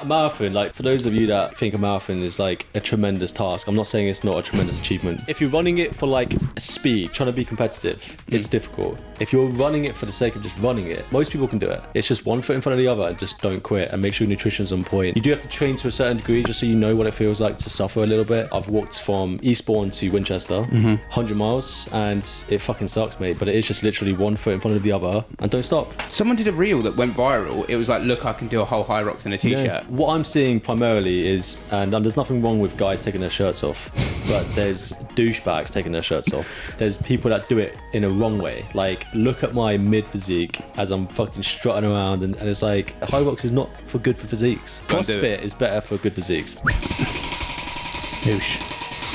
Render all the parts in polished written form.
A marathon, like for those of you that think a marathon is like a tremendous task, I'm not saying it's not a tremendous achievement. If you're running it for like speed, trying to be competitive, it's difficult. If you're running it for the sake of just running it, most people can do it. It's just one foot in front of the other and just don't quit and make sure your nutrition's on point. You do have to train to a certain degree just so you know what it feels like to suffer a little bit. I've walked from Eastbourne to Winchester, 100 miles, and it fucking sucks, mate, but it is just literally one foot in front of the other and don't stop. Someone did a reel that went viral. It was like, look, I can do a whole High Rocks in a t-shirt. Yeah. What I'm seeing primarily is, and there's nothing wrong with guys taking their shirts off, but there's douchebags taking their shirts off. There's people that do it in a wrong way. Like, look at my mid physique as I'm fucking strutting around, and it's like, High Rocks is not for good for physiques. CrossFit is better for good physiques. Douche.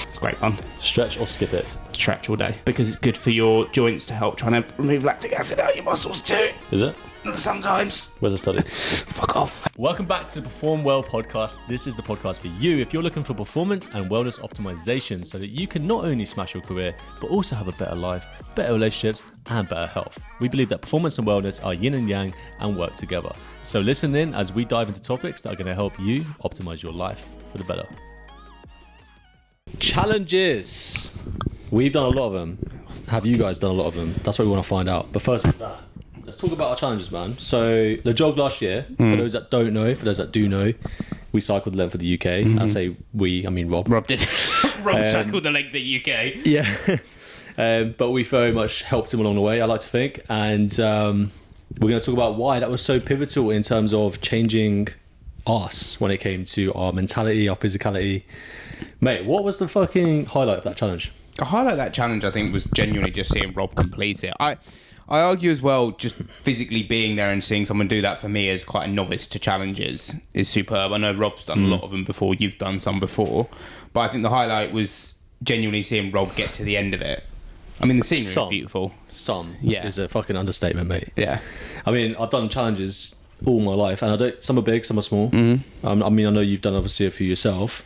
It's great fun. Stretch or skip it. Stretch all day. Because it's good for your joints to help trying to remove lactic acid out of your muscles too. Is it? Sometimes. Where's the study? Fuck off. Welcome back to the PerformWell Podcast. This is the podcast for you if you're looking for performance and wellness optimization so that you can not only smash your career, but also have a better life, better relationships, and better health. We believe that performance and wellness are yin and yang and work together. So listen in as we dive into topics that are going to help you optimize your life for the better. Challenges. We've done a lot of them. Have you guys done a lot of them? That's what we want to find out. But first with that, let's talk about our challenges, man. So the jog last year, for those that don't know, for those that do know, we cycled the length of the UK. I say we, I mean Rob. Rob did. Rob cycled the length of the UK. Yeah. But we very much helped him along the way, I like to think. And we're going to talk about why that was so pivotal in terms of changing us when it came to our mentality, our physicality. Mate, what was the fucking highlight of that challenge? The highlight of that challenge, I think, was genuinely just seeing Rob complete it. I argue as well, just physically being there and seeing someone do that for me as quite a novice to challenges is superb. I know Rob's done a lot of them before, you've done some before, but I think the highlight was genuinely seeing Rob get to the end of it. I mean, the scenery is beautiful. Is a fucking understatement, mate. Yeah. I mean, I've done challenges all my life, and some are big, some are small. I mean, I know you've done obviously a few yourself.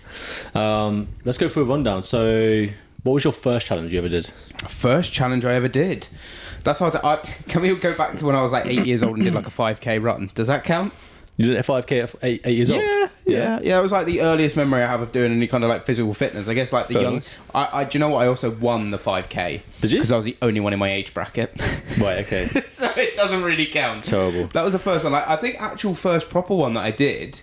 Let's go through a rundown. So, what was your first challenge you ever did? First challenge I ever did. That's hard to... Can we go back to when I was like 8 years old and did like a 5k run? Does that count? You did a 5k at 8 years old? Yeah. It was like the earliest memory I have of doing any kind of like physical fitness. I guess like the Fair young... enough. Do you know what? I also won the 5k. Did you? Because I was the only one in my age bracket. Right, okay. So it doesn't really count. Terrible. That was the first one. Like, I think actual first proper one that I did,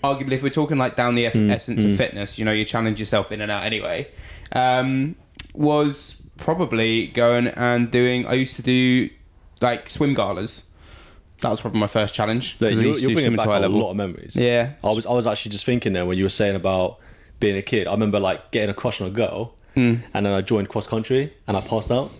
arguably if we're talking like down the essence of fitness, you know, you challenge yourself in and out anyway, was probably going and doing... I used to do like swim galas. That was probably my first challenge. You're bringing back a lot of memories. Yeah. I was actually just thinking there when you were saying about being a kid. I remember like getting a crush on a girl, and then I joined cross country and I passed out.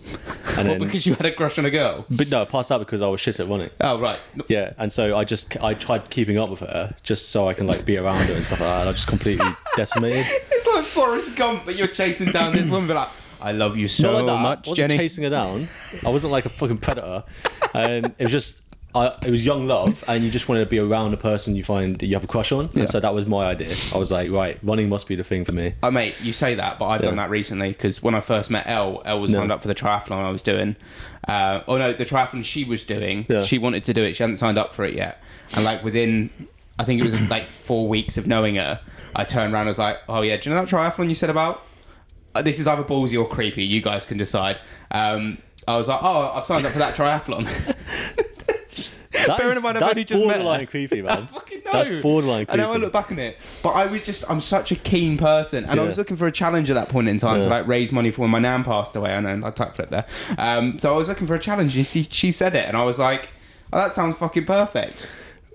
And then, because you had a crush on a girl? But no, I passed out because I was shit at running. Oh, right. Yeah, and so I tried keeping up with her just so I can like be around her and stuff like that. And I just completely decimated. It's like Forrest Gump, but you're chasing down this woman, but like, I love you so Not like that. much, I wasn't Jenny. chasing her down. I wasn't like a fucking predator. And it was just... it was young love, and you just wanted to be around a person you find that you have a crush on. And so that was my idea. I was like, right, running must be the thing for me. Oh, mate, you say that, but I've done that recently, because when I first met Elle was signed up for the triathlon I was doing. The triathlon she was doing, she wanted to do it. She hadn't signed up for it yet. And like within, I think it was like 4 weeks of knowing her, I turned around and was like, oh yeah, do you know that triathlon you said about? This is either ballsy or creepy. You guys can decide. I was like, oh, I've signed up for that triathlon. Bearing in mind I've only just met her. Borderline creepy, man. I fucking know. That's borderline creepy. I know I look back on it, but I'm such a keen person, and I was looking for a challenge at that point in time to like raise money for when my nan passed away. I know, I type flip there. So I was looking for a challenge, and she said it, and I was like, oh, that sounds fucking perfect.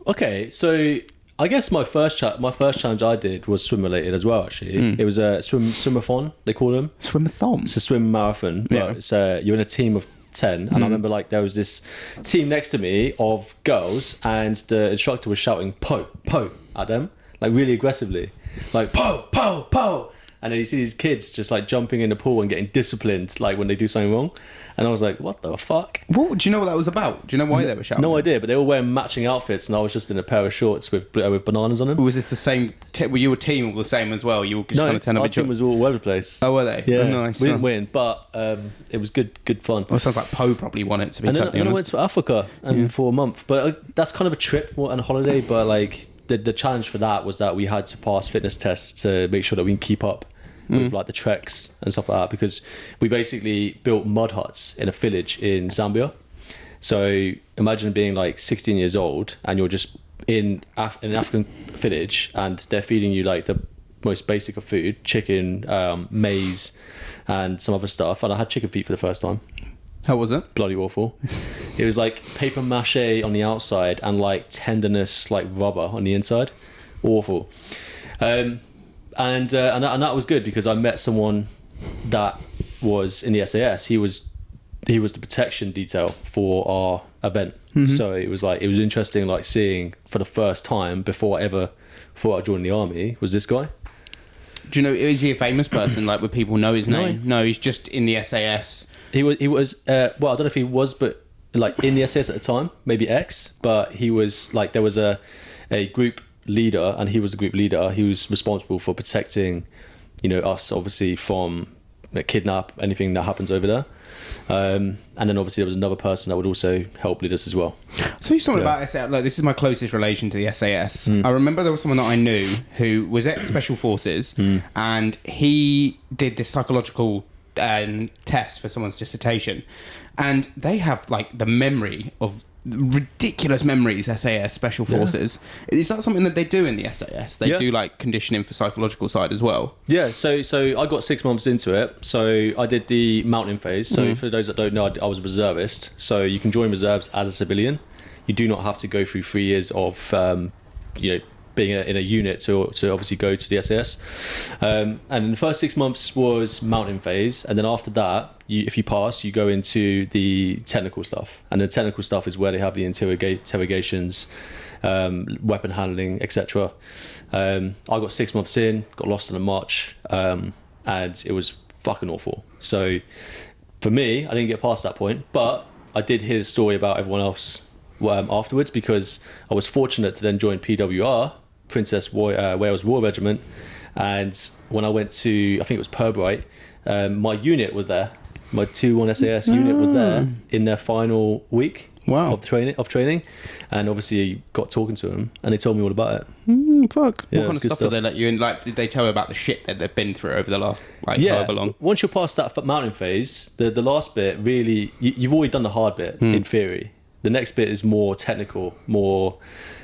Okay, so I guess my first challenge I did was swim related as well. Actually, it was a swimathon. They call them Swimathon. It's a swim marathon. But it's you're in a team of 10, and I remember like there was this team next to me of girls, and the instructor was shouting "po, po" at them, like really aggressively, like "po, po, po," and then you see these kids just like jumping in the pool and getting disciplined like when they do something wrong. And I was like, what the fuck? What, do you know what that was about? Do you know why they were shouting? No idea, but they were wearing matching outfits, and I was just in a pair of shorts with bananas on them. Was this the same? Were you a team all the same as well? You were just kind of turn up. Our team was all over the place. Oh, were they? Yeah, oh, nice. We didn't win, but it was good fun. Well, it sounds like Poe probably won it, to be totally honest. And I went to Africa for a month, but that's kind of a trip more than a holiday. But like the challenge for that was that we had to pass fitness tests to make sure that we can keep up with like the treks and stuff like that, because we basically built mud huts in a village in Zambia. So imagine being like 16 years old and you're just in an African village and they're feeding you like the most basic of food, chicken, maize, and some other stuff. And I had chicken feet for the first time. How was it? Bloody awful. It was like paper mache on the outside and like tenderness, like rubber on the inside. Awful. And that was good because I met someone that was in the SAS. He was the protection detail for our event. So it was interesting, like seeing for the first time before I ever thought I'd join the army was this guy. Do you know, is he a famous person? Like, would people know his name? No, he's just in the SAS. He was well, I don't know if he was, but like in the SAS at the time, maybe ex, but he was like, there was a group leader and he was the group leader. He was responsible for protecting, us obviously from kidnap, anything that happens over there. And then obviously there was another person that would also help lead us as well. So you're talking about SAS, like this is my closest relation to the SAS. I remember there was someone that I knew who was ex-Special Forces and he did this psychological test for someone's dissertation, and they have like the memory of ridiculous memories. SAS Special Forces, is that something that they do in the SAS? They do like conditioning for psychological side as well. So I got 6 months into it. So I did the mountain phase. So for those that don't know, I was a reservist. So you can join reserves as a civilian. You do not have to go through 3 years of being in a unit to obviously go to the SAS. And the first 6 months was mountain phase, and then after that, if you pass, you go into the technical stuff. And the technical stuff is where they have the interrogations, weapon handling, etc. I got 6 months in, got lost on a march, and it was fucking awful. So for me, I didn't get past that point, but I did hear the story about everyone else afterwards, because I was fortunate to then join PWR, Princess Wales War Regiment, and when I went to, I think it was Purbright, my unit was there. My 2-1 SAS unit was there in their final week of training, and obviously got talking to them, and they told me all about it. Fuck. Yeah, what kind of stuff did they let you in? Like, did they tell you about the shit that they've been through over the last however long? Once you're past that mountain phase, the last bit really, you've already done the hard bit in theory. The next bit is more technical, more,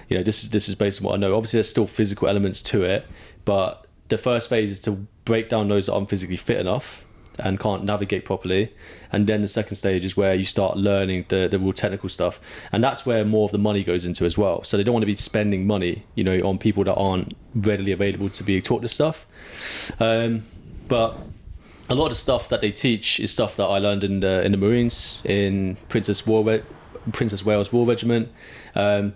this is based on what I know. Obviously, there's still physical elements to it, but the first phase is to break down those that aren't physically fit enough and can't navigate properly. And then the second stage is where you start learning the real technical stuff. And that's where more of the money goes into as well. So they don't want to be spending money, on people that aren't readily available to be taught this stuff. But a lot of the stuff that they teach is stuff that I learned in the Marines, in Princess Wales War Regiment,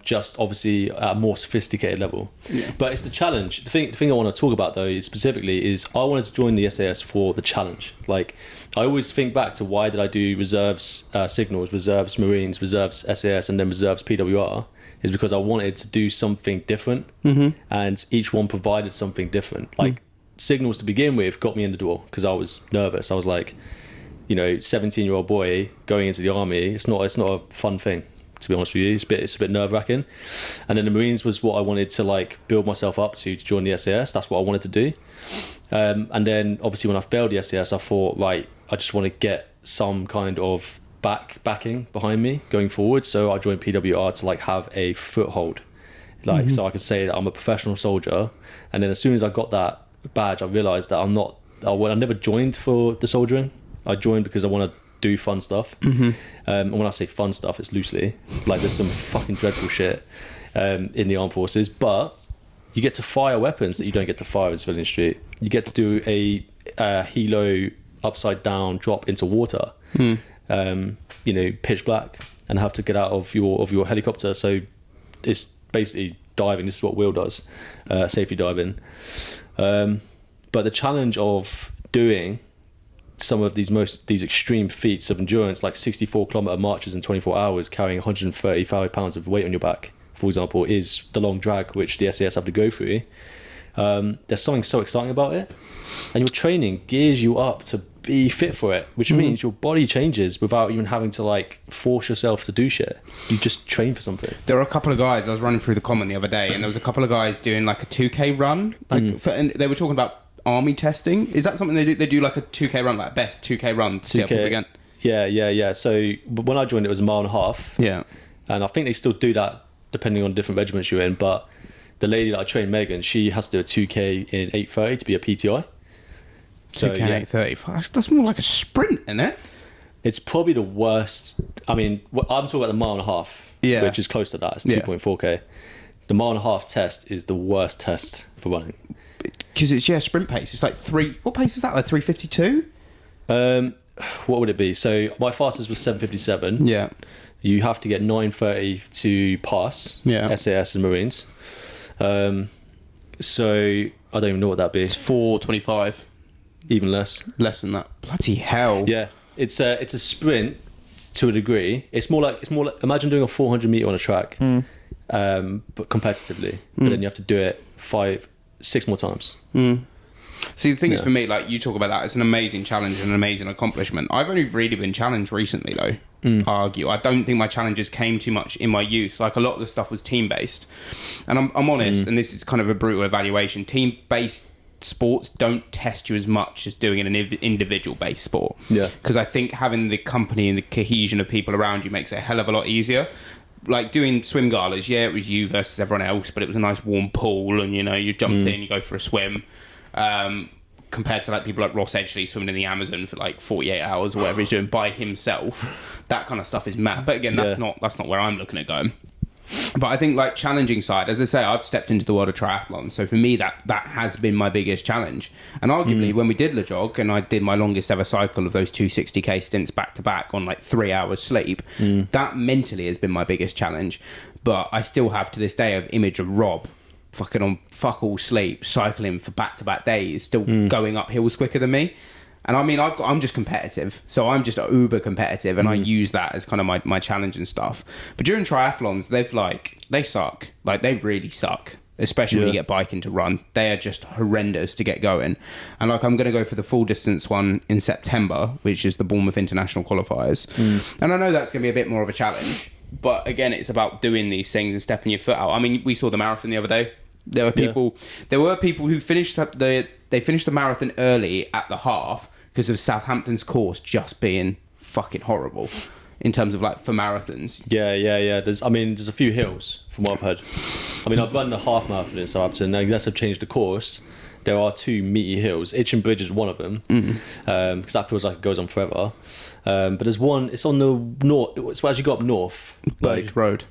just obviously at a more sophisticated level. But it's the challenge. The thing I want to talk about though specifically is I wanted to join the SAS for the challenge. Like, I always think back to why did I do reserves signals, reserves Marines, reserves SAS, and then reserves PWR, is because I wanted to do something different, and each one provided something different. Like signals to begin with got me in the door because I was nervous. I was like, 17-year-old boy going into the army, it's not a fun thing, to be honest with you. It's a bit nerve-wracking. And then the Marines was what I wanted to like build myself up to join the SAS. That's what I wanted to do. And then obviously when I failed the SAS, I thought, right, I just want to get some kind of backing behind me going forward. So I joined PWR to like have a foothold, so I could say that I'm a professional soldier. And then as soon as I got that badge, I realized that I never joined for the soldiering. I joined because I want to do fun stuff. And when I say fun stuff, it's loosely. Like, there's some fucking dreadful shit in the armed forces, but you get to fire weapons that you don't get to fire in civilian street. You get to do a helo upside down drop into water, pitch black, and have to get out of your helicopter. So it's basically diving. This is what Will does, safety diving. But the challenge of doing some of these extreme feats of endurance, like 64-kilometer marches in 24 hours, carrying 135 pounds of weight on your back, for example, is the long drag which the SAS have to go through. There's something so exciting about it, and your training gears you up to be fit for it, which means your body changes without even having to like force yourself to do shit. You just train for something. There were a couple of guys, I was running through the common the other day, and there was a couple of guys doing like a 2K run, and they were talking about army testing. Is that something they do? They do like a 2K run, like best 2K run to see how people again. Yeah. So when I joined, it was a mile and a half. Yeah. And I think they still do that depending on different regiments you're in. But the lady that I trained, Megan, she has to do a 2K in 8:30 to be a PTI. So 2K in 8:30. That's more like a sprint, isn't it? It's probably the worst. I mean, I'm talking about the mile and a half, which is close to that. It's 2.4K. The mile and a half test is the worst test for running. Because it's sprint pace. It's like what pace is that? Like 3:52? What would it be? So my fastest was 7:57. Yeah. You have to get 9:30 to pass. Yeah. SAS and Marines. So I don't even know what that'd be. It's 4:25. Even less. Less than that. Bloody hell. Yeah. It's a sprint to a degree. It's more like imagine doing a 400 meter on a track, but competitively. But then you have to do it 6 more times. See, the thing is, for me, like you talk about that, it's an amazing challenge and an amazing accomplishment. I've only really been challenged recently, though. I argue. I don't think my challenges came too much in my youth. Like a lot of the stuff was team based, and I'm honest. And this is kind of a brutal evaluation. Team based sports don't test you as much as doing an individual based sport. Yeah. Because I think having the company and the cohesion of people around you makes it a hell of a lot easier. Like doing swim galas, it was you versus everyone else, but it was a nice warm pool, and you jumped in, you go for a swim. Compared to like people like Ross Edgley swimming in the Amazon for like 48 hours or whatever he's doing by himself, that kind of stuff is mad. But again, that's not where I'm looking at going. But I think like challenging side, as I say, I've stepped into the world of triathlon, so for me that has been my biggest challenge. And arguably when we did Le Jog and I did my longest ever cycle of those 260k stints back to back on like 3 hours sleep, that mentally has been my biggest challenge. But I still have to this day of image of Rob fucking on fuck all sleep, cycling for back-to-back days, still going up hills quicker than me. And I mean, I'm just competitive, so I'm just uber competitive, and I use that as kind of my challenge and stuff. But during triathlons, they suck. Like, they really suck, especially when you get biking to run. They are just horrendous to get going. And like, I'm going to go for the full distance one in September, which is the Bournemouth International Qualifiers. And I know that's going to be a bit more of a challenge, but again, it's about doing these things and stepping your foot out. I mean, we saw the marathon the other day. There were people who finished the marathon early at the half because of Southampton's course just being fucking horrible in terms of like for marathons. Yeah. There's a few hills from what I've heard. I mean, I've run a half marathon in Southampton. I guess I've changed the course. There are 2 meaty hills. Itchen Bridge is one of them because that feels like it goes on forever. But there's one. It's on the north. It's as you go up north. Burgess Road.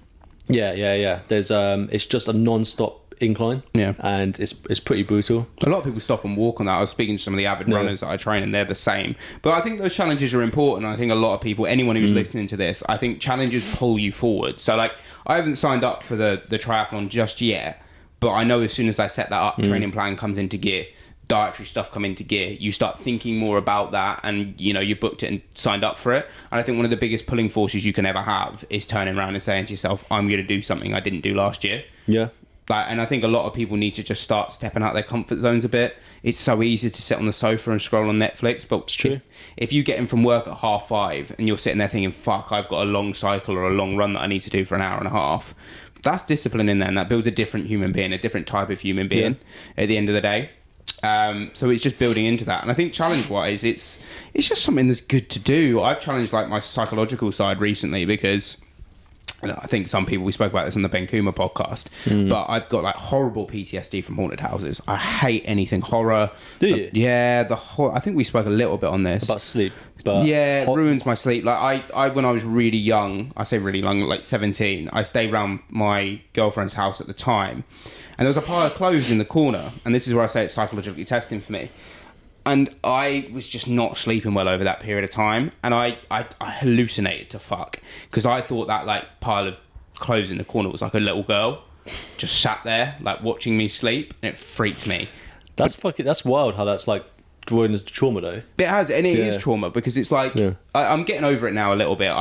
Yeah. There's it's just a non-stop incline, and it's pretty brutal. A lot of people stop and walk on that. I was speaking to some of the avid runners that I train, and they're the same. But I think those challenges are important. I think a lot of people, anyone who's listening to this, I think challenges pull you forward. So like, I haven't signed up for the triathlon just yet, but I know as soon as I set that up, training plan comes into gear, dietary stuff come into gear, you start thinking more about that, and you booked it and signed up for it. And I think one of the biggest pulling forces you can ever have is turning around and saying to yourself, I'm going to do something I didn't do last year. And I think a lot of people need to just start stepping out their comfort zones a bit. It's so easy to sit on the sofa and scroll on Netflix, but if you get in from work at 5:30 and you're sitting there thinking, fuck, I've got a long cycle or a long run that I need to do for an hour and a half, that's discipline in there, and that builds a different human being, a different type of human being at the end of the day. So it's just building into that. And I think challenge-wise, it's just something that's good to do. I've challenged like my psychological side recently because I think some people, we spoke about this on the Ben Kuma podcast, but I've got like horrible PTSD from haunted houses. I hate anything horror. Do you? Yeah, I think we spoke a little bit on this. About sleep. But it ruins my sleep. Like I when I was really young, I say really young, like 17, I stayed around my girlfriend's house at the time, and there was a pile of clothes in the corner, and this is where I say it's psychologically testing for me. And I was just not sleeping well over that period of time. And I hallucinated to fuck. Because I thought that like pile of clothes in the corner was like a little girl. Just sat there, like watching me sleep. And it freaked me. That's wild how that's like growing as trauma though. It has, and it is trauma. Because it's like, I'm getting over it now a little bit.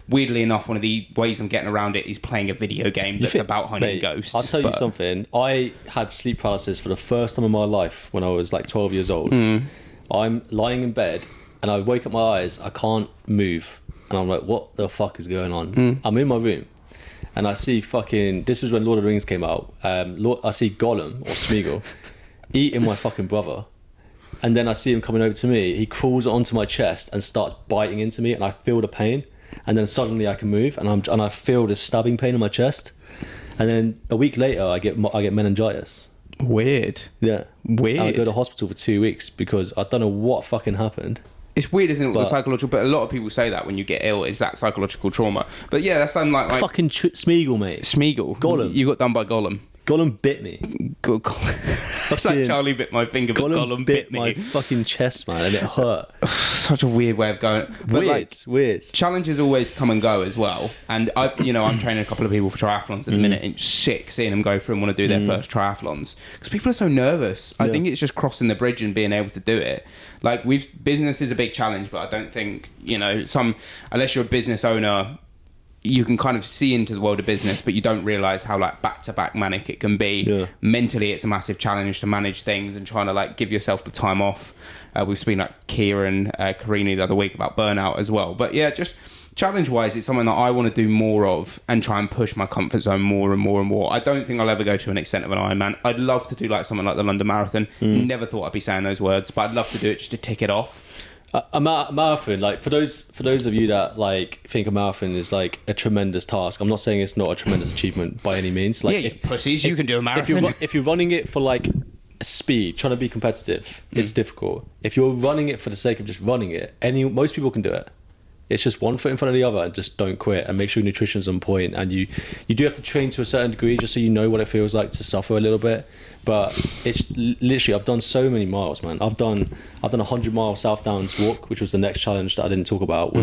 Weirdly enough, one of the ways I'm getting around it is playing a video game that's about hunting ghosts. I'll tell you something. I had sleep paralysis for the first time in my life when I was like 12 years old. I'm lying in bed and I wake up my eyes, I can't move, and I'm like, what the fuck is going on? I'm in my room, and I see this is when Lord of the Rings came out. I see Gollum or Smeagol eating my fucking brother, and then I see him coming over to me. He crawls onto my chest and starts biting into me, and I feel the pain, and then suddenly I can move, and I feel this stabbing pain in my chest, and then a week later I get meningitis. Weird. Yeah. Weird. And I go to hospital for 2 weeks because I don't know what fucking happened. It's weird, isn't it? The psychological, but a lot of people say that when you get ill, is that psychological trauma. But yeah, that's done like fucking Smeagol, mate. Smeagol. Gollum. You got done by Gollum. Gollum bit me. It's like Charlie bit my finger, but Gollum bit me. My fucking chest, man, and it hurt. Such a weird way of going. But weird. Challenges always come and go as well. And I'm training a couple of people for triathlons at the minute, and it's sick seeing them go through and want to do their first triathlons because people are so nervous. I think it's just crossing the bridge and being able to do it. Like business is a big challenge, but I don't think unless you're a business owner, you can kind of see into the world of business, but you don't realise how like back-to-back manic it can be. Yeah. Mentally, it's a massive challenge to manage things and trying to like give yourself the time off. We've seen like Kieran Carini the other week about burnout as well. But yeah, just challenge-wise, it's something that I want to do more of and try and push my comfort zone more and more and more. I don't think I'll ever go to an extent of an Ironman. I'd love to do like something like the London Marathon. Never thought I'd be saying those words, but I'd love to do it just to tick it off. A marathon, like for those of you that like think a marathon is like a tremendous task. I'm not saying it's not a tremendous achievement by any means. Like, yeah, you pussies, you can do a marathon. If you're running it for like speed, trying to be competitive, it's difficult. If you're running it for the sake of just running it, most people can do it. It's just one foot in front of the other, and just don't quit, and make sure your nutrition's on point. And you do have to train to a certain degree just so you know what it feels like to suffer a little bit. But it's literally, I've done so many miles, man. I've done a 100-mile South Downs walk, which was the next challenge that I didn't talk about.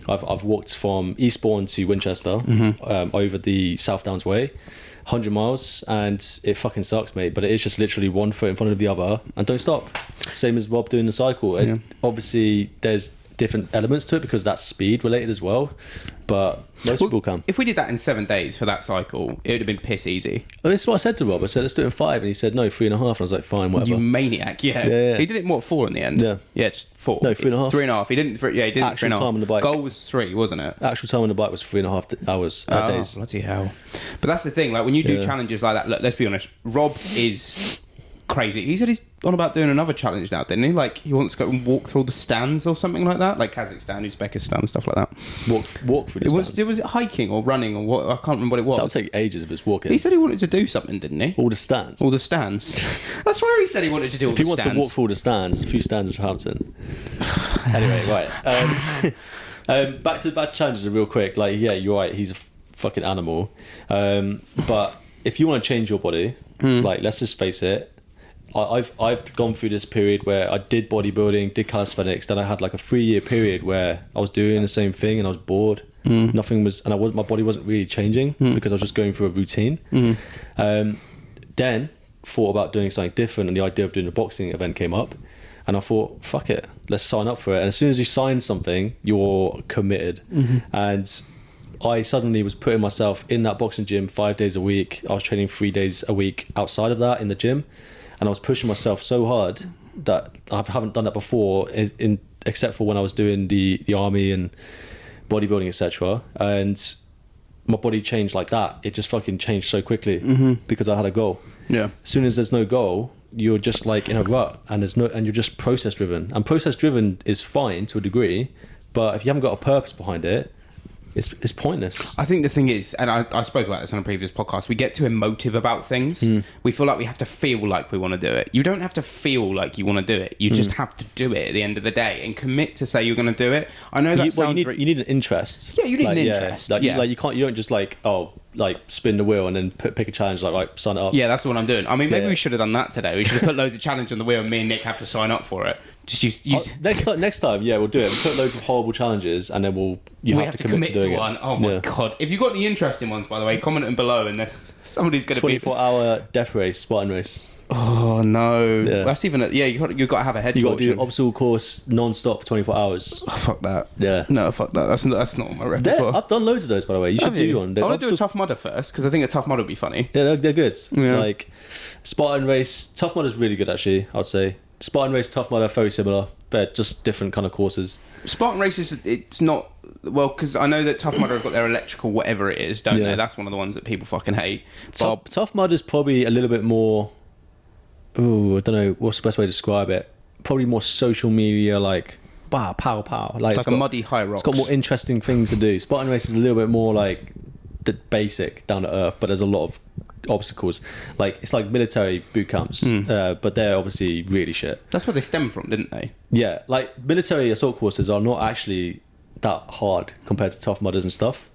I've walked from Eastbourne to Winchester over the South Downs Way, 100 miles, and it fucking sucks, mate. But it is just literally one foot in front of the other, and don't stop. Same as Rob doing the cycle. And obviously, there's different elements to it because that's speed related as well, but most people can. If we did that in 7 days for that cycle, it would have been piss easy. Well, this is what I said to Rob. I said, let's do it in 5, and he said, no, 3.5. And I was like, fine, whatever. You maniac. Yeah. He did it more at 4 in the end. Yeah, just 4. No, 3.5. 3.5. He didn't. He didn't. Actual 3.5. time on the bike. Goal was 3, wasn't it? Actual time on the bike was 3.5 hours. Days. Bloody hell! But that's the thing. Like when you do challenges like that, look, let's be honest. Rob is crazy. He said he's on about doing another challenge now, didn't he? Like he wants to go and walk through all the stands or something like that, like Kazakhstan, Uzbekistan, stuff like that. Walk through the stands. Was it hiking or running or what? I can't remember what it was. That would take ages if it's walking. He said he wanted to do something, didn't he? All the stands. That's where he said he wanted to do all the stands. If he wants to walk through all the stands, a few stands in Southampton. Anyway, right. Back to challenges real quick. Like, yeah, you're right. He's a fucking animal. But if you want to change your body, like, let's just face it. I've gone through this period where I did bodybuilding, did calisthenics, then I had like a 3-year period where I was doing the same thing and I was bored. Nothing was, and my body wasn't really changing because I was just going through a routine. Then thought about doing something different, and the idea of doing a boxing event came up, and I thought, fuck it, let's sign up for it. And as soon as you sign something, you're committed. And I suddenly was putting myself in that boxing gym 5 days a week. I was training 3 days a week outside of that in the gym. And I was pushing myself so hard that I haven't done that before, except for when I was doing the army and bodybuilding, etc. And my body changed like that. It just fucking changed so quickly because I had a goal. Yeah. As soon as there's no goal, you're just like in a rut, and you're just process driven. And process driven is fine to a degree, but if you haven't got a purpose behind it, it's pointless. I think the thing is, and I spoke about this on a previous podcast, we get too emotive about things. We feel like we have to feel like we want to do it. You don't have to feel like you want to do it. You just have to do it at the end of the day and commit to say you're going to do it. I know that sounds... you need an interest. Yeah, you need an interest. You don't just spin the wheel and then pick a challenge like sign it up. Yeah, that's what I'm doing. I mean, maybe we should have done that today. We should have put loads of challenge on the wheel and me and Nick have to sign up for it. Just use... Next time, yeah, we'll do it. We'll put loads of horrible challenges, and then we have to commit to doing one. It. Oh my god! If you've got any interesting ones, by the way, comment them below, and then somebody's going to 24-hour death race, Spartan race. Oh no! Yeah. That's even you've got to have a head. You got to do an obstacle course non-stop for 24 hours. Oh, fuck that. Yeah. No, fuck that. That's not on my repertoire. I've done loads of those, by the way. You should do one. I want to do a Tough Mudder first because I think a Tough Mudder would be funny. Yeah, they're good. Yeah. Like Spartan race, Tough Mudder is really good actually. I'd say Spartan Race, Tough Mudder, very similar. They're just different kind of courses. Spartan Races, it's not... Well, because I know that Tough Mudder have got their electrical whatever it is, don't they? That's one of the ones that people fucking hate. Tough Mudder is probably a little bit more... Ooh, I don't know. What's the best way to describe it? Probably more social media, like... Pow, pow, pow. Like it's like a muddy high rocks. It's got more interesting things to do. Spartan Race is a little bit more like the basic, down to earth, but there's a lot of obstacles. Like it's like military boot camps, but they're obviously really shit. That's where they stem from, didn't they? Yeah, like military assault courses are not actually that hard compared to Tough Mudders and stuff.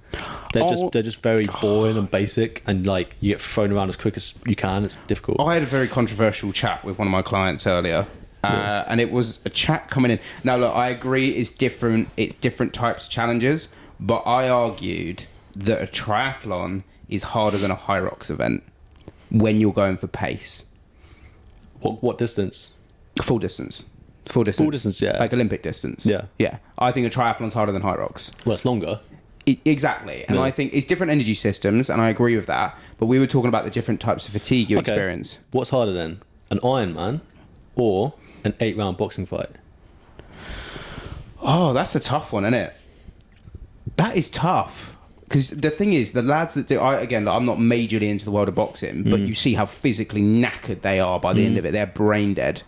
They're just very boring and basic, and like you get thrown around as quick as you can. It's difficult. I had a very controversial chat with one of my clients earlier. And it was a chat coming in. Now, look, I agree it's different types of challenges, but I argued that a triathlon is harder than a high rocks event when you're going for pace. What distance? Full distance, yeah. Like Olympic distance. Yeah. I think a triathlon's harder than high rocks. Well, it's longer. Exactly. And I think it's different energy systems, and I agree with that. But we were talking about the different types of fatigue you experience. What's harder then? An Ironman or an 8-round boxing fight? Oh, that's a tough one, isn't it? That is tough. Because the thing is, the lads that do... I'm not majorly into the world of boxing, but you see how physically knackered they are by the end of it. They're brain dead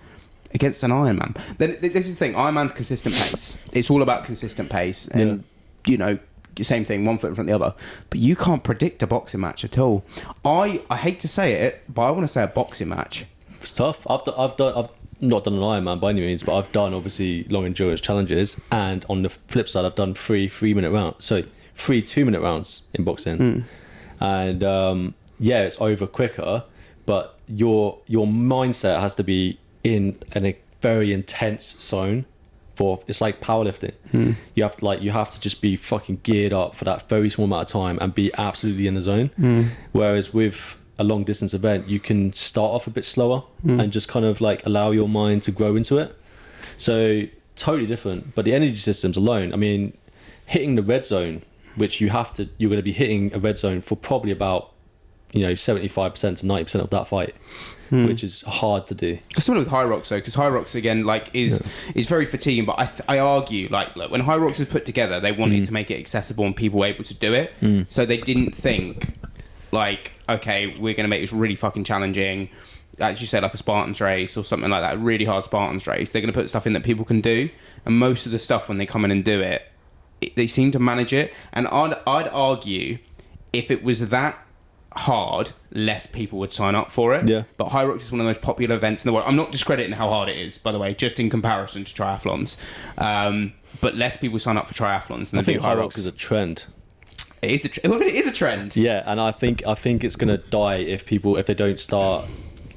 against an Ironman. Then this is the thing. Ironman's consistent pace. It's all about consistent pace. And, you know, same thing, one foot in front of the other. But you can't predict a boxing match at all. I hate to say it, but I want to say a boxing match. It's tough. I've not done an Ironman by any means, but I've done obviously long endurance challenges, and on the flip side, I've done 3 2-minute rounds in boxing, and it's over quicker, but your mindset has to be in a very intense zone. It's like powerlifting. You have to just be fucking geared up for that very small amount of time and be absolutely in the zone. Whereas with a long distance event, you can start off a bit slower and just kind of like allow your mind to grow into it. So totally different. But the energy systems alone, I mean, hitting the red zone, which you're going to be hitting a red zone for probably about 75% to 90% of that fight, which is hard to do. It's similar with high rocks though, because high rocks again is very fatiguing. But I argue look, when high rocks was put together, they wanted to make it accessible and people were able to do it. So they didn't think like, okay, we're going to make this really fucking challenging, as you said, like a Spartan's race or something like that, a really hard Spartan's race. They're going to put stuff in that people can do, and most of the stuff when they come in and do it, they seem to manage it. And I'd argue if it was that hard, less people would sign up for it. But high rocks is one of the most popular events in the world. I'm not discrediting how hard it is, by the way, just in comparison to triathlons, but less people sign up for triathlons than I think high rocks is a trend. It is a trend. Yeah, and I think it's gonna die if they don't start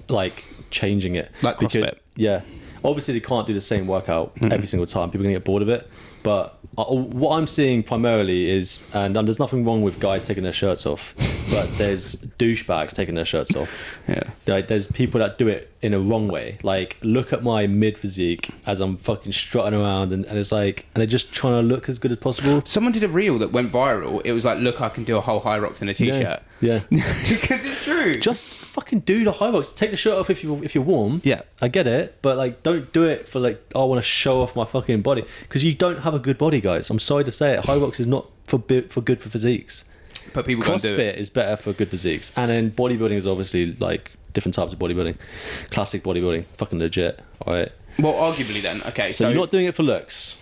like changing it. Like CrossFit. Obviously they can't do the same workout every single time. People are gonna get bored of it. But what I'm seeing primarily is, and there's nothing wrong with guys taking their shirts off, but there's douchebags taking their shirts off. Like, there's people that do it in a wrong way. Like, look at my mid physique as I'm fucking strutting around, and it's like, and they're just trying to look as good as possible. Someone did a reel that went viral. It was like, look, I can do a whole high rocks in a t-shirt. Yeah. Because it's true. Just fucking do the high rocks. Take the shirt off if you're warm. Yeah. I get it, but like, don't do it for like, I want to show off my fucking body, because you don't have a good body, guys. I'm sorry to say it. High rocks is not for good for physiques. But people can't do it. CrossFit is better for good physiques, and then bodybuilding is obviously like different types of bodybuilding. Classic bodybuilding, fucking legit. All right. Well, arguably then. Okay. So you're not doing it for looks.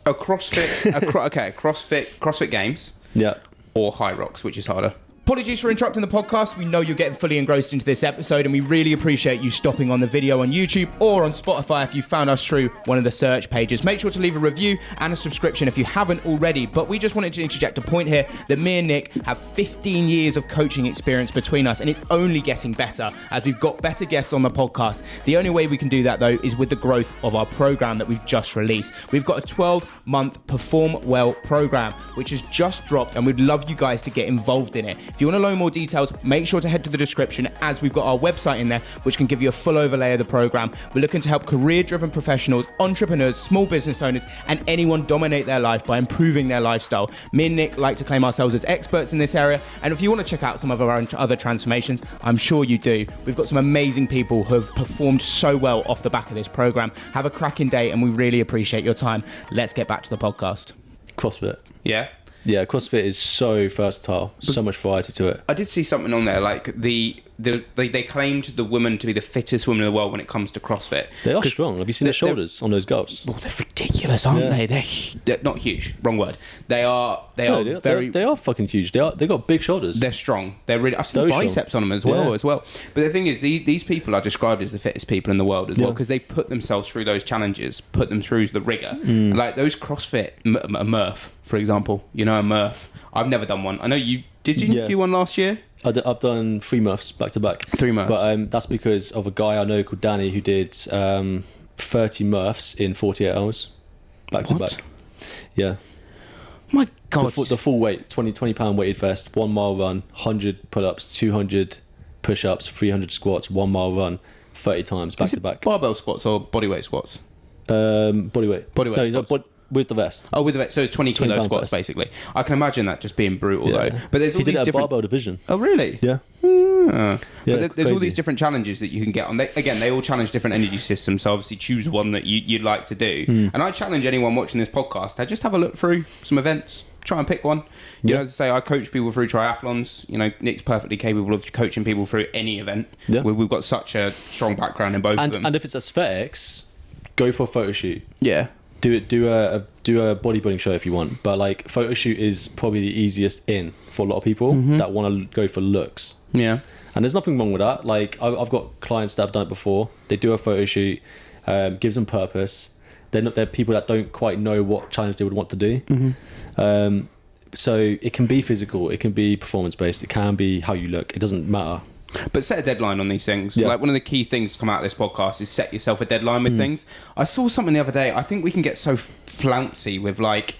A CrossFit. CrossFit Games. Yeah. Or high rocks, which is harder. Apologies for interrupting the podcast. We know you're getting fully engrossed into this episode, and we really appreciate you stopping on the video on YouTube or on Spotify if you found us through one of the search pages. Make sure to leave a review and a subscription if you haven't already. But we just wanted to interject a point here that me and Nick have 15 years of coaching experience between us, and it's only getting better as we've got better guests on the podcast. The only way we can do that, though, is with the growth of our program that we've just released. We've got a 12-month PerformWell program, which has just dropped, and we'd love you guys to get involved in it. If If you want to know more details, make sure to head to the description, as we've got our website in there, which can give you a full overlay of the program. We're looking to help career-driven professionals, entrepreneurs, small business owners, and anyone dominate their life by improving their lifestyle. Me and Nick like to claim ourselves as experts in this area, and if you want to check out some of our other transformations, I'm sure you do. We've got some amazing people who have performed so well off the back of this program. Have a cracking day, and we really appreciate your time. Let's get back to the podcast. CrossFit. Yeah? Yeah, CrossFit is so versatile. So much variety to it. I did see something on there, like they claimed the woman to be the fittest woman in the world when it comes to CrossFit. They are strong. Have you seen their shoulders on those girls? Oh, they're ridiculous, aren't they? They're not huge. Wrong word. They are fucking huge. They got big shoulders. They're strong. They're really. I've seen biceps on them as well. But the thing is, these people are described as the fittest people in the world as well, because they put themselves through those challenges, put them through the rigor. Like those CrossFit, a Murph, for example. You know, a Murph. I've never done one. I know you. Did you do one last year? I've done 3 Murphs back to back. 3 Murphs. But that's because of a guy I know called Danny who did 30 Murphs in 48 hours. Back to back. Yeah. My God. The full weight, 20 pound weighted vest, 1 mile run, 100 pull-ups, 200 push-ups, 300 squats, 1 mile run, 30 times back to back. Barbell squats or bodyweight squats? Bodyweight. Squats. With the vest. Oh, with the vest. So it's 20 kilo squats, basically. I can imagine that just being brutal, though. But there's all these different... barbell division. Oh, really? Yeah. But there's all these different challenges that you can get on. They all challenge different energy systems, so obviously choose one that you'd like to do. And I challenge anyone watching this podcast to just have a look through some events, try and pick one. You know, as I say, I coach people through triathlons. You know, Nick's perfectly capable of coaching people through any event. Yeah. We've got such a strong background in both of them. And if it's aesthetics, go for a photo shoot. Yeah. Do a bodybuilding show if you want, but like photo shoot is probably the easiest in for a lot of people that want to go for looks. Yeah, and there's nothing wrong with that. Like I've got clients that have done it before. They do a photo shoot, gives them purpose. They're people that don't quite know what challenge they would want to do. So it can be physical, it can be performance based, it can be how you look. It doesn't matter. But set a deadline on these things. Yeah. Like one of the key things to come out of this podcast is set yourself a deadline with things. I saw something the other day. I think we can get so flouncy with like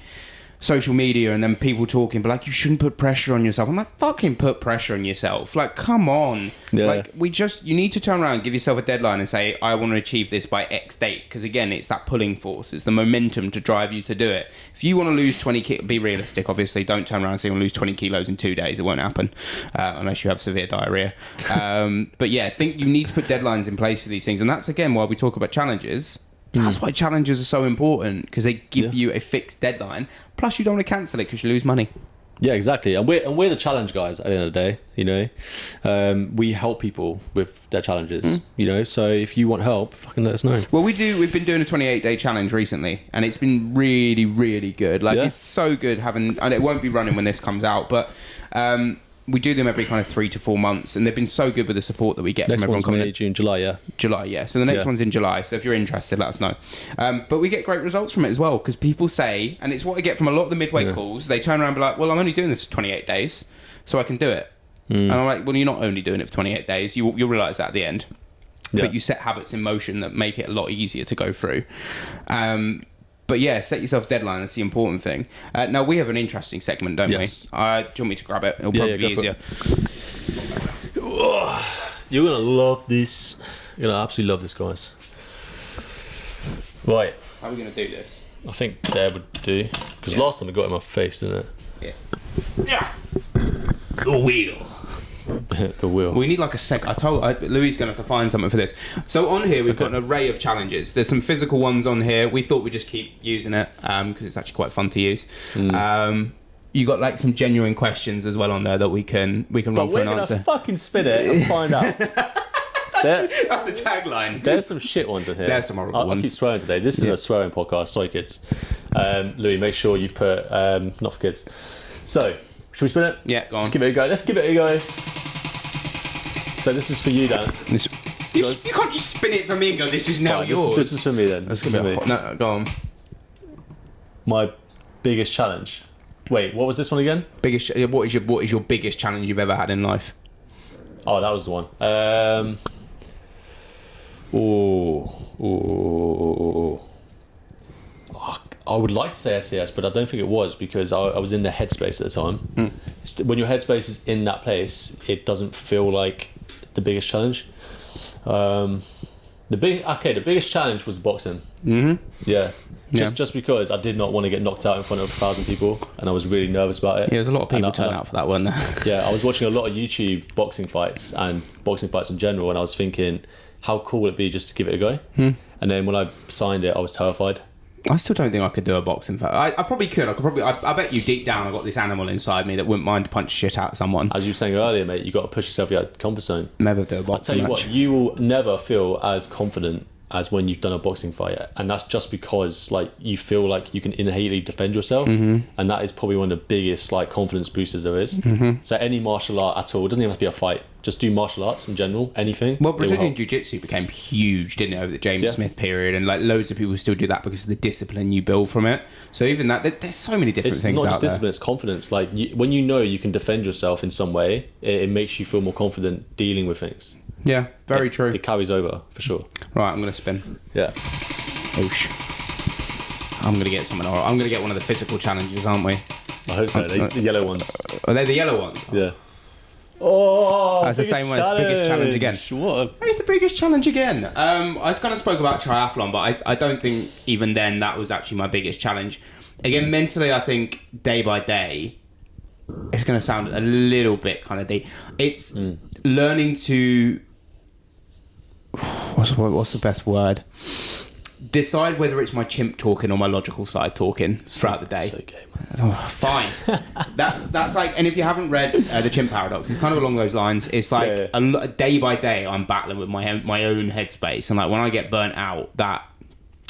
social media and then people talking, but like, you shouldn't put pressure on yourself. I'm like, fucking put pressure on yourself. Like, come on. Yeah. Like, you need to turn around, give yourself a deadline and say, I want to achieve this by X date. Because again, it's that pulling force. It's the momentum to drive you to do it. If you want to lose 20 kilos, be realistic, obviously. Don't turn around and say you want to lose 20 kilos in 2 days. It won't happen unless you have severe diarrhea. But yeah, I think you need to put deadlines in place for these things. And that's, again, why we talk about challenges. That's why challenges are so important, because they give you a fixed deadline. Plus, you don't want to cancel it because you lose money. Yeah, exactly. And we're the challenge guys at the end of the day. You know, we help people with their challenges. You know, so if you want help, fucking let us know. Well, we've been doing a 28-day challenge recently, and it's been really, really good. Like it's so good having, and it won't be running when this comes out, but. We do them every kind of 3 to 4 months, and they've been so good with the support that we get next from everyone coming in. June, July, yeah. July, yeah. So the next one's in July. So if you're interested, let us know. But we get great results from it as well, because people say, and it's what I get from a lot of the midway calls, they turn around and be like, well, I'm only doing this for 28 days, so I can do it. And I'm like, well, you're not only doing it for 28 days. You'll realise that at the end. Yeah. But you set habits in motion that make it a lot easier to go through. But yeah, set yourself a deadline. That's the important thing. Now, we have an interesting segment, don't we? Do you want me to grab it? It'll probably be easier. You're going to love this. You're going to absolutely love this, guys. Right. How are we going to do this? I think Dad would do. Because last time it got in my face, didn't it? Yeah. The wheel. The wheel. We need like a sec. Louis going to have to find something for this. So on here we've got an array of challenges. There's some physical ones on here. We thought we'd just keep using it because it's actually quite fun to use. You got like some genuine questions as well on there that we can run for an answer. But we're gonna fucking spin it and find out. That's the tagline. There's some shit ones in here. There's some horrible ones. I keep swearing today. This is a swearing podcast. Sorry, kids. Louis, make sure you've put not for kids. So, should we spin it? Yeah, go on. Let's give it a go. So this is for you, Dan. You can't just spin it for me and go, this is now yours. This is for me then. This is for me. No, go on. My biggest challenge. Wait, what was this one again? What is your biggest challenge you've ever had in life? Oh, that was the one. I would like to say SES, but I don't think it was because I was in the headspace at the time. when your headspace is in that place, it doesn't feel like the biggest challenge. The biggest challenge was boxing. Just because I did not want to get knocked out in front of 1,000 people, and I was really nervous about it. Yeah, there's a lot of people turn out for that one. Yeah, I was watching a lot of YouTube boxing fights and boxing fights in general, and I was thinking, how cool would it be just to give it a go? And then when I signed it, I was terrified. I still don't think I could do a boxing fight. I probably could. I bet you deep down I got this animal inside me that wouldn't mind to punch shit out of someone. As you were saying earlier, mate, you got to push yourself out of your comfort zone. Never do a boxing match. I'll tell you what, you will never feel as confident as when you've done a boxing fight, and that's just because like you feel like you can innately defend yourself, and that is probably one of the biggest like confidence boosters there is. So any martial art at all, it doesn't even have to be a fight, just do martial arts in general, anything. Well, Brazilian Jiu-Jitsu became huge, didn't it, over the James Smith period, and like loads of people still do that because of the discipline you build from it. So even that, there's so many different things out there. It's not just discipline, it's confidence. Like when you know you can defend yourself in some way, it makes you feel more confident dealing with things. Yeah, very true. It carries over, for sure. Right, I'm going to spin. Yeah. Oosh. I'm going to get something. I'm going to get one of the physical challenges, aren't we? I hope so. The yellow ones. Are they the yellow ones? Yeah. Oh, that's the same one as biggest challenge again. It's the biggest challenge again. I kind of spoke about triathlon, but I don't think even then that was actually my biggest challenge. Again, mentally, I think day by day, it's going to sound a little bit kind of deep. It's learning to... What's the best word? Decide whether it's my chimp talking or my logical side talking throughout the day. So gay, man. Oh, fine. That's like, and if you haven't read the Chimp Paradox, it's kind of along those lines. It's like a day by day, I'm battling with my own headspace, and like when I get burnt out, that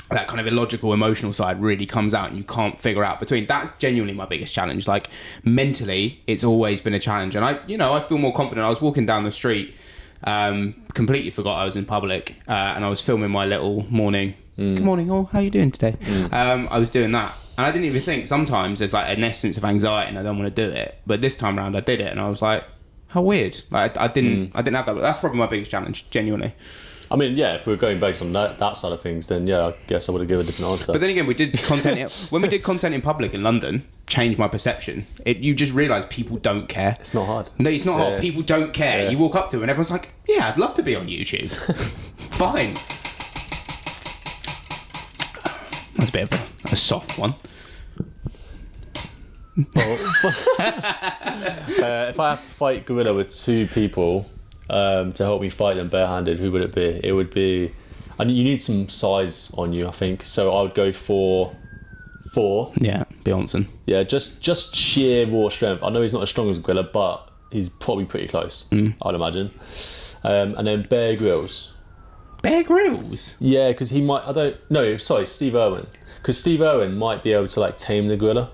kind of illogical, emotional side really comes out, and you can't figure out between. That's genuinely my biggest challenge. Like mentally, it's always been a challenge, and I feel more confident. I was walking down the street, completely forgot I was in public, and I was filming my little morning. Good morning, all. How you doing today? I was doing that, and I didn't even think. Sometimes there's like an essence of anxiety, and I don't want to do it. But this time around, I did it, and I was like, "How weird!" Like I didn't have that. But that's probably my biggest challenge, genuinely. I mean, yeah, if we were going based on that side of things, then yeah, I guess I would have given a different answer. But then again, we did content when we did content in public in London, changed my perception. You just realise people don't care. It's not hard. No, it's not hard. People don't care. You walk up to them and everyone's like, "Yeah, I'd love to be on YouTube." Fine. That's a bit of a soft one. If I have to fight gorilla with two people to help me fight them barehanded, who would it be? It would be... you need some size on you, I think. So I would go for 4. Yeah, Beyonce. Yeah, just sheer raw strength. I know he's not as strong as gorilla, but he's probably pretty close, I'd imagine. And then Bear Grylls. Bear Grylls? Yeah, because he might... Steve Irwin. Because Steve Irwin might be able to like tame the gorilla.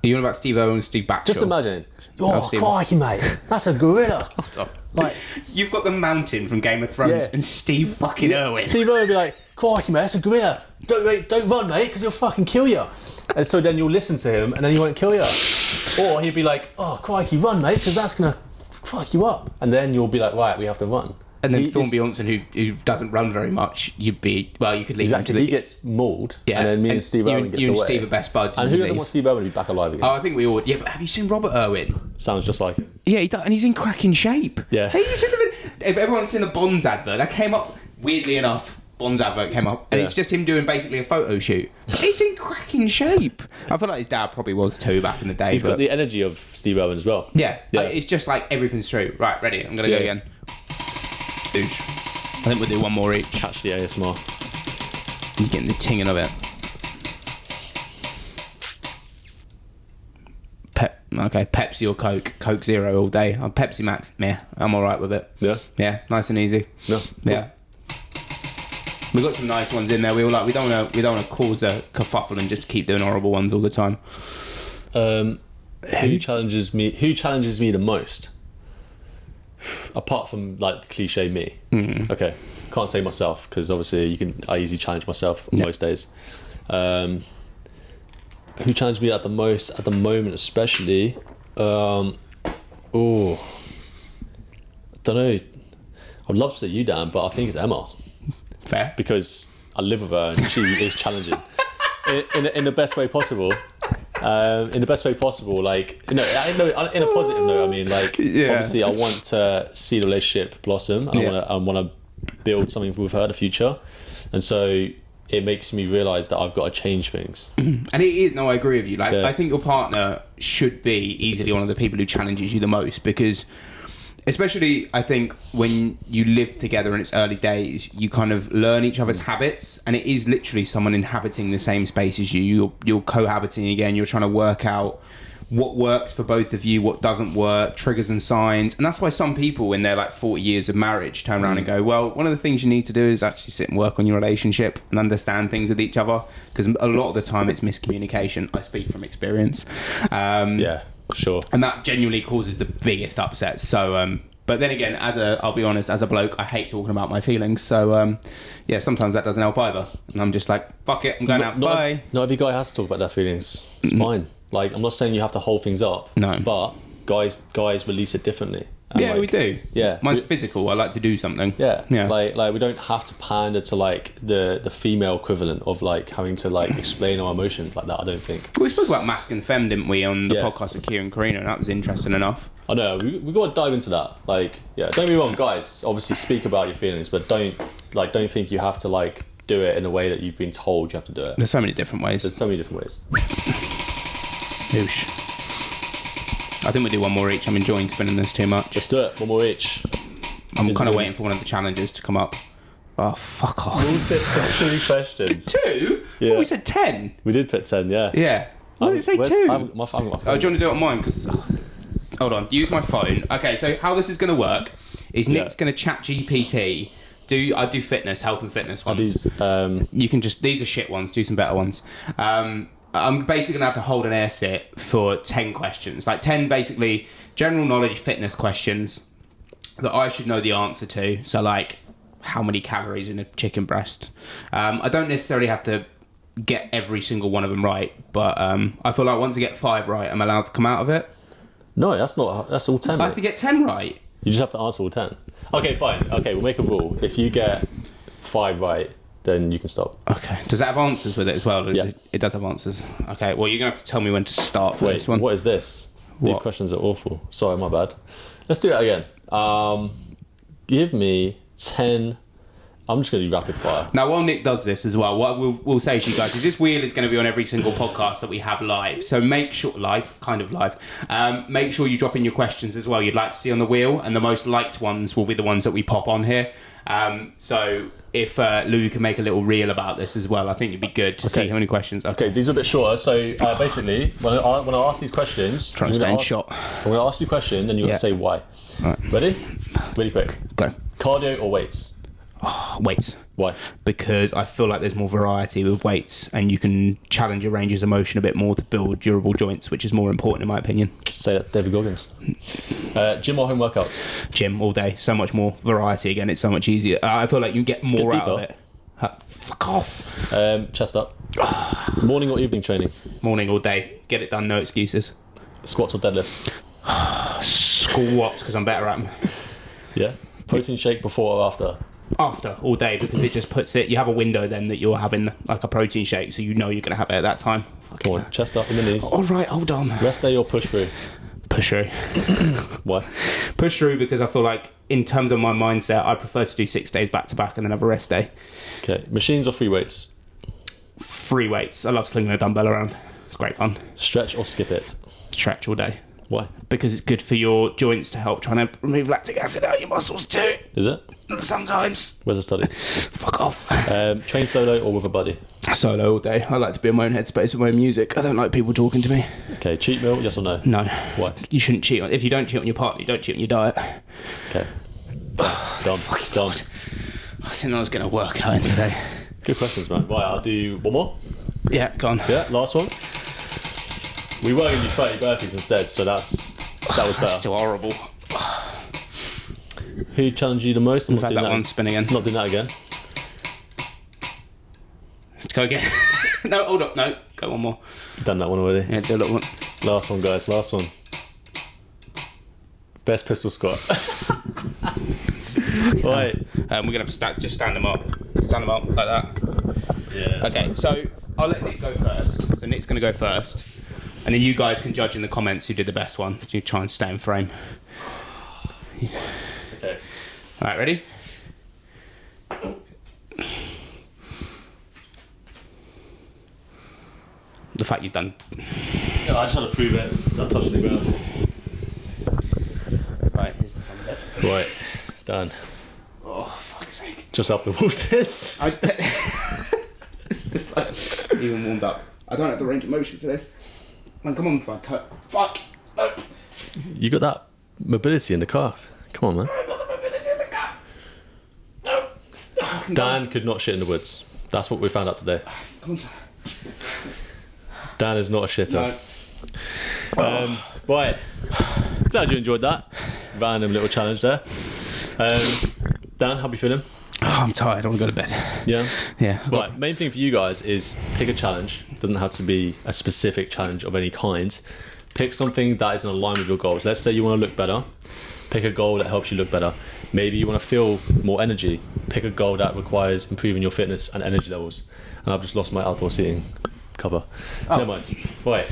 Are you on about Steve Irwin and Steve Backshall? Just imagine. Oh, crikey, mate. That's a gorilla. Like, you've got the Mountain from Game of Thrones and Steve fucking Irwin. Steve Irwin would be like, crikey, mate, that's a gorilla. Don't run, mate, because he'll fucking kill you. And so then you'll listen to him and then he won't kill you. Or he'd be like, oh, crikey, run, mate, because that's going to fuck you up. And then you'll be like, right, we have to run. And then Thorn Bjornsson, who doesn't run very much, you could leave him to he gets mauled, and then me and Steve Irwin gets away. You and Steve are best buds. And who doesn't want Steve Irwin to be back alive again? Oh, I think we all... Yeah, but have you seen Robert Irwin? Sounds just like him. Yeah, he does, and he's in cracking shape. Yeah. Hey, if everyone's seen the Bonds advert, that came up, weirdly enough, Bonds advert came up, and it's just him doing basically a photo shoot. But he's in cracking shape. I feel like his dad probably was too back in the day. He's got the energy of Steve Irwin as well. Yeah. It's just like everything's true. Right, ready, I'm going to go again. Oosh. I think we'll do one more each. Catch the ASMR. You're getting the tinging of it. Pepsi or Coke. Coke Zero all day. Pepsi Max, meh. I'm alright with it. Yeah? Yeah, nice and easy. No. Yeah. We've got some nice ones in there. We don't want to cause a kerfuffle and just keep doing horrible ones all the time. Who challenges me the most? Apart from like the cliche me. Okay, can't say myself because obviously I easily challenge myself most days. Who challenged me at the most at the moment, especially? I don't know. I'd love to say you, Dan, but I think it's Emma. Fair, because I live with her and she is challenging in the best way possible. in the best way possible. Like, in a positive note. I mean, like, obviously, I want to see the relationship blossom. And I want to build something with her in the future, and so it makes me realize that I've got to change things. And it is. No, I agree with you. Like, I think your partner should be easily one of the people who challenges you the most, because, especially, I think when you live together in its early days, you kind of learn each other's habits, and it is literally someone inhabiting the same space as you. You're cohabiting again. You're trying to work out what works for both of you, what doesn't work, triggers and signs. And that's why some people, in their like 40 years of marriage, turn around and go, well, one of the things you need to do is actually sit and work on your relationship and understand things with each other, because a lot of the time it's miscommunication. I speak from experience. Yeah, sure. And that genuinely causes the biggest upsets. So, but then again, I'll be honest, as a bloke, I hate talking about my feelings. So, sometimes that doesn't help either. And I'm just like, fuck it, I'm going out. Bye. Not every guy has to talk about their feelings. It's fine. Like, I'm not saying you have to hold things up. No. But guys release it differently. And we do. Yeah. Mine's physical. I like to do something. Yeah. Like we don't have to pander to like the female equivalent of like having to like explain our emotions like that, I don't think. We spoke about masc and femme, didn't we, on the podcast with Kieran Karina, and that was interesting enough. I know, we got to dive into that. Like, don't get me wrong, guys, obviously speak about your feelings, but don't think you have to like do it in a way that you've been told you have to do it. There's so many different ways. Oosh. I think we'll do one more each. I'm enjoying spinning this too much. Let's do it. One more each. I'm kind of waiting for one of the challenges to come up. Oh, fuck off. We all said 2 questions. 2? Yeah. I thought we said 10. We did put 10, yeah. Yeah. Why did it say 2? I haven't got my phone. Oh, do you want to do it on mine? Cause, hold on. Use my phone. Okay, so how this is going to work is Nick's going to chat GPT. I do fitness, health and fitness ones. You can just... These are shit ones. Do some better ones. I'm basically going to have to hold an air sit for 10 questions. Like 10 basically general knowledge fitness questions that I should know the answer to. So like, how many calories in a chicken breast? I don't necessarily have to get every single one of them right, but I feel like once I get 5 right, I'm allowed to come out of it. No, that's all 10. I have to get 10 right. You just have to answer all 10. Okay, fine. Okay, we'll make a rule. If you get 5 right, then you can stop. Okay. Does that have answers with it as well? Yeah. It does have answers. Okay, well, you're going to have to tell me when to start for this one. What is this? These questions are awful. Sorry, my bad. Let's do that again. Give me 10... I'm just going to do rapid fire. Now, while Nick does this as well, what we'll say to you guys is this wheel is going to be on every single podcast that we have live. So make sure... Live? Make sure you drop in your questions as well you'd like to see on the wheel, and the most liked ones will be the ones that we pop on here. So if Lou can make a little reel about this as well, I think it'd be good to see how many questions. Okay, these are a bit shorter. So basically, when I ask these questions, trying to stay in shot. I'm going to ask you a question, then you're going to say why. All right. Ready? Really quick. Go. Cardio or weights? Weights. Why? Because I feel like there's more variety with weights, and you can challenge your ranges of motion a bit more to build durable joints, which is more important in my opinion. Say that to David Goggins. Gym or home workouts? Gym all day. So much more variety. Again, it's so much easier. I feel like you get more out of it. Fuck off. Chest up. Morning or evening training? Morning all day. Get it done. No excuses. Squats or deadlifts? Squats, because I'm better at them. Yeah. Protein shake before or after? After, all day, because it just puts it... You have a window then that you're having like a protein shake, so you know you're going to have it at that time. Come on, chest up in the knees. All right, hold on. Rest day or push through? Push through. Why? Push through because I feel like, in terms of my mindset, I prefer to do 6 days back to back and then have a rest day. Okay, machines or free weights? Free weights. I love slinging a dumbbell around. It's great fun. Stretch or skip it? Stretch all day. Why? Because it's good for your joints to help trying to remove lactic acid out of your muscles too. Is it? Sometimes. Where's the study? Fuck off. Train solo or with a buddy? Solo all day. I like to be in my own headspace with my own music. I don't like people talking to me. Okay, cheat meal, yes or no? No. Why? You shouldn't cheat on... If you don't cheat on your partner, you don't cheat on your diet. Okay. Done. I didn't know I was going to work out in today. Good questions, man. Right, I'll do one more. Yeah, go on. Yeah, last one. We were going to do 30 burpees instead, so that was better. That's still horrible. Who challenged you the most? We've had that one spin again. Not doing that again. Let's go again. No, hold up. No, go one more. Done that one already. Yeah, do a little one. Last one, guys. Last one. Best pistol squat. Right. We're going to have to just stand them up. Stand them up like that. Yeah. Okay, so I'll let Nick go first. So Nick's going to go first. And then you guys can judge in the comments who did the best one. You try and stay in frame. Okay. All right, ready? The fact you've done. Yeah, I just had to prove it. Not touching the ground. Right, here's the fun bit. Right, done. Oh, fuck's sake. Just after Wolves. It's just like even warmed up. I don't have the range of motion for this. Man, come on, fuck. No. You got that mobility in the calf. Come on, man. I've got the mobility in the calf. No. Dan could not shit in the woods. That's what we found out today. Come on. Dan is not a shitter. No. Right. Glad you enjoyed that. Random little challenge there. Dan, how are you feeling? Oh, I'm tired. I want to go to bed. Yeah? Yeah. Right. Main thing for you guys is pick a challenge. It doesn't have to be a specific challenge of any kind. Pick something that is in line with your goals. Let's say you want to look better. Pick a goal that helps you look better. Maybe you want to feel more energy. Pick a goal that requires improving your fitness and energy levels. And I've just lost my outdoor seating cover. Oh. Never mind. Right.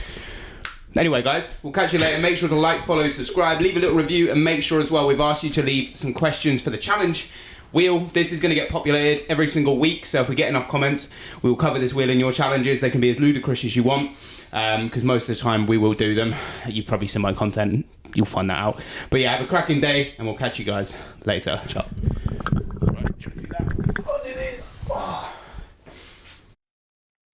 Anyway, guys, we'll catch you later. Make sure to like, follow, subscribe, leave a little review, and make sure as well we've asked you to leave some questions for the challenge wheel. This is going to get populated every single week, so if we get enough comments, we will cover this wheel in your challenges. They can be as ludicrous as you want, because most of the time we will do them. You've probably seen my content. You'll find that out. But yeah, have a cracking day, and we'll catch you guys later. Ciao. Right, should we do that? I'll do this. Oh.